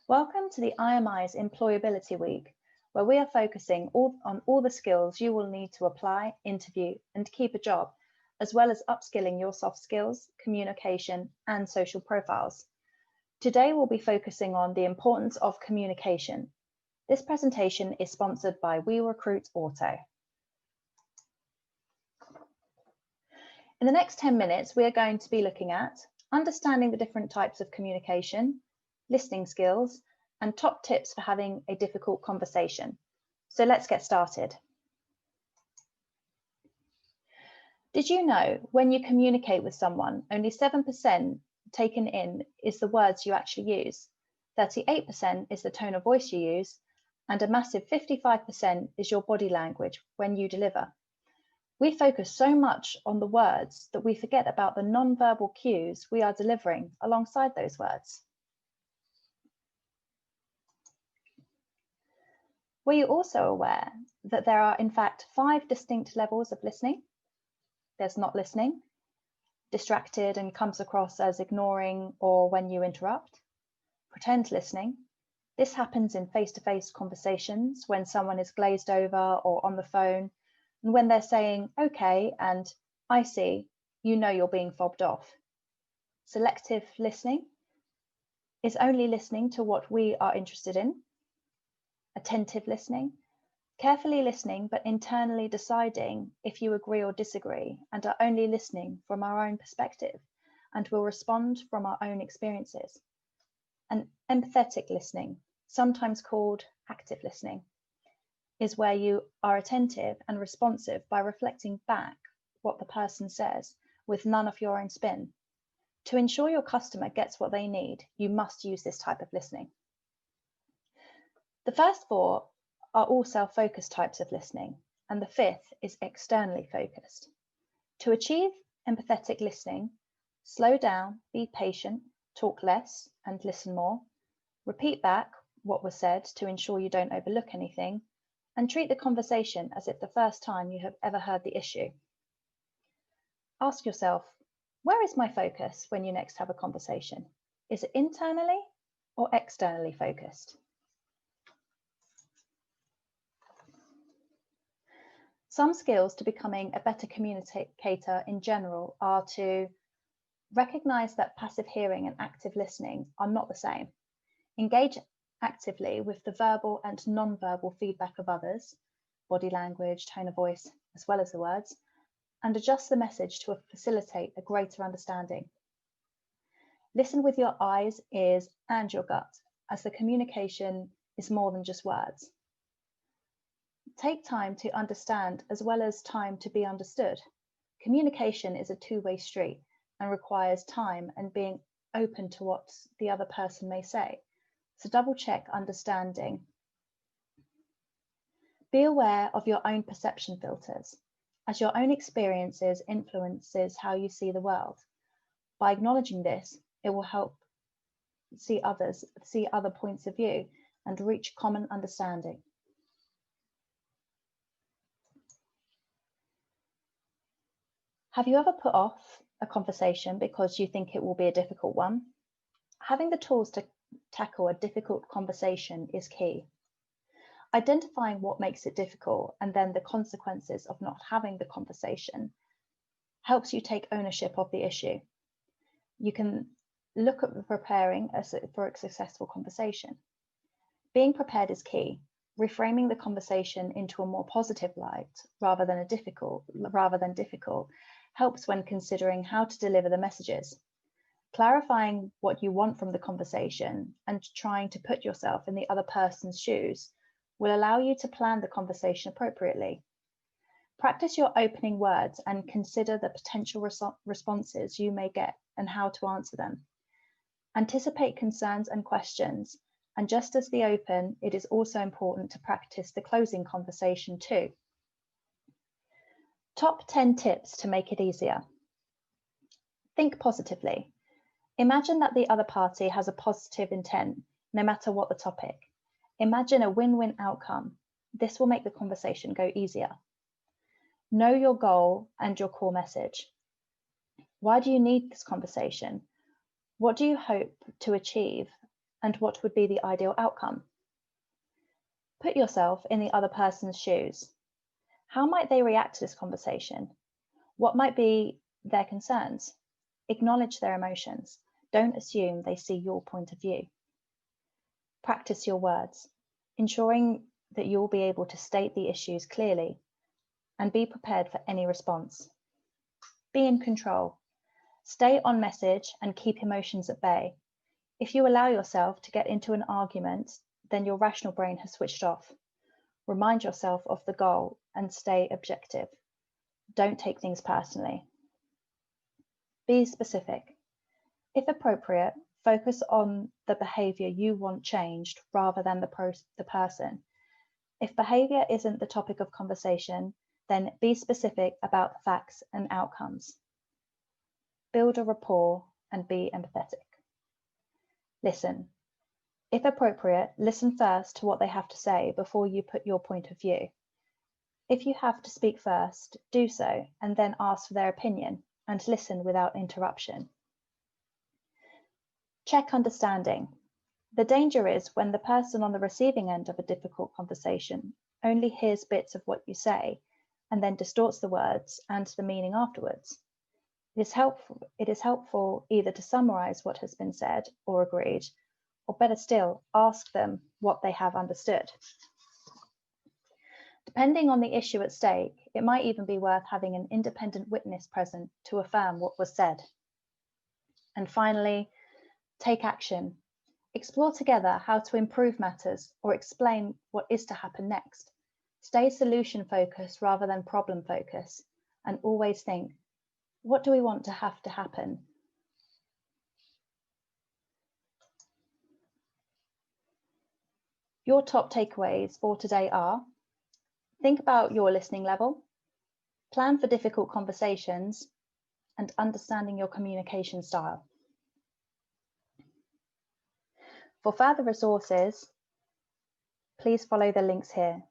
Welcome to the IMI's Employability Week, where we are focusing on all the skills you will need to apply, interview, and keep a job, as well as upskilling your soft skills, communication, and social profiles. Today, we'll be focusing on the importance of communication. This presentation is sponsored by We Recruit Auto. In the next 10 minutes, we are going to be looking at understanding the different types of communication, listening skills, and top tips for having a difficult conversation. So let's get started. Did you know when you communicate with someone, only 7% taken in is the words you actually use, 38% is the tone of voice you use, and a massive 55% is your body language when you deliver? We focus so much on the words that we forget about the non-verbal cues we are delivering alongside those words. Were you also aware that there are in fact 5 distinct levels of listening? There's not listening, distracted and comes across as ignoring or when you interrupt, pretend listening. This happens in face-to-face conversations when someone is glazed over or on the phone, and when they're saying, okay, and I see, you know you're being fobbed off. Selective listening is only listening to what we are interested in. Attentive listening, carefully listening but internally deciding if you agree or disagree and are only listening from our own perspective and will respond from our own experiences. And empathetic listening, sometimes called active listening, is where you are attentive and responsive by reflecting back what the person says with none of your own spin. To ensure your customer gets what they need, you must use this type of listening. The first 4 are all self-focused types of listening, and the 5th is externally focused. To achieve empathetic listening, slow down, be patient, talk less and listen more, repeat back what was said to ensure you don't overlook anything, and treat the conversation as if the first time you have ever heard the issue. Ask yourself, where is my focus when you next have a conversation? Is it internally or externally focused? Some skills to becoming a better communicator in general are to recognize that passive hearing and active listening are not the same. Engage actively with the verbal and non-verbal feedback of others, body language, tone of voice, as well as the words, and adjust the message to facilitate a greater understanding. Listen with your eyes, ears, and your gut, as the communication is more than just words. Take time to understand as well as time to be understood. Communication is a two-way street and requires time and being open to what the other person may say. So double check understanding. Be aware of your own perception filters, as your own experiences influences how you see the world. By acknowledging this, it will help see other points of view and reach common understanding. Have you ever put off a conversation because you think it will be a difficult one? Having the tools to tackle a difficult conversation is key. Identifying what makes it difficult and then the consequences of not having the conversation helps you take ownership of the issue. You can look at preparing for a successful conversation. Being prepared is key. Reframing the conversation into a more positive light rather than difficult helps when considering how to deliver the messages. Clarifying what you want from the conversation and trying to put yourself in the other person's shoes will allow you to plan the conversation appropriately. Practice your opening words and consider the potential responses you may get and how to answer them. Anticipate concerns and questions, and just as the open, it is also important to practice the closing conversation too. Top 10 tips to make it easier. Think positively. Imagine that the other party has a positive intent, no matter what the topic. Imagine a win-win outcome. This will make the conversation go easier. Know your goal and your core message. Why do you need this conversation? What do you hope to achieve? and what would be the ideal outcome? Put yourself in the other person's shoes. How might they react to this conversation? What might be their concerns? Acknowledge their emotions. Don't assume they see your point of view. Practice your words, ensuring that you'll be able to state the issues clearly and be prepared for any response. Be in control. Stay on message and keep emotions at bay. If you allow yourself to get into an argument, then your rational brain has switched off. Remind yourself of the goal and stay objective. Don't take things personally. Be specific. If appropriate, focus on the behavior you want changed rather than the person. If behavior isn't the topic of conversation, then be specific about the facts and outcomes. Build a rapport and be empathetic. Listen. If appropriate, listen first to what they have to say before you put your point of view. If you have to speak first, do so and then ask for their opinion and listen without interruption. Check understanding. The danger is when the person on the receiving end of a difficult conversation only hears bits of what you say and then distorts the words and the meaning afterwards. It is helpful either to summarize what has been said or agreed, or better still, ask them what they have understood. Depending on the issue at stake, it might even be worth having an independent witness present to affirm what was said. And finally, take action. Explore together how to improve matters or explain what is to happen next. Stay solution focused rather than problem focused, and always think, what do we want to have to happen? Your top takeaways for today are: think about your listening level, plan for difficult conversations, and understanding your communication style. For further resources, please follow the links here.